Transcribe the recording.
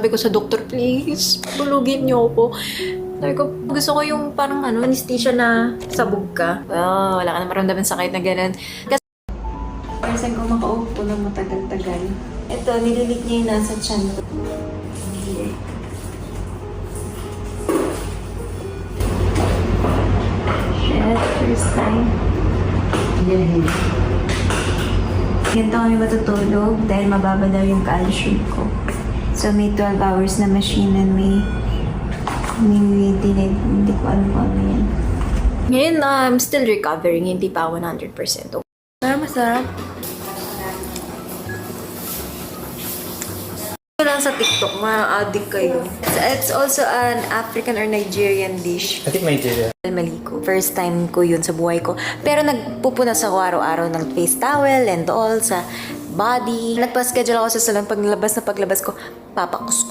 Sabi ko sa doktor, please, bulugin niyo ako. Sabi ko, gusto ko yung parang anesthesia na sabog ka. Well, wala ka na maramdaman sakit na ganun. Kasi, saan ko makaupo ng matagal-tagal. Ito, nililit niya yung nasa tiyan ko. Shit, first time. Ganito kami matutulog dahil mababa daw yung calcium ko. So, may 12 hours na machine and may tinid. Hindi ko alam kung ano yan. Ngayon, I'm still recovering. Hindi pa 100%. Pero masarap. Ito lang sa TikTok, ma-addict kayo. It's also an African or Nigerian dish. I think Nigeria. Maliko. First time ko yun sa buhay ko. Pero nagpupunas ako araw-araw ng face towel and all sa body. Nagpa-schedule ako sa salon. Paglabas ko, papakus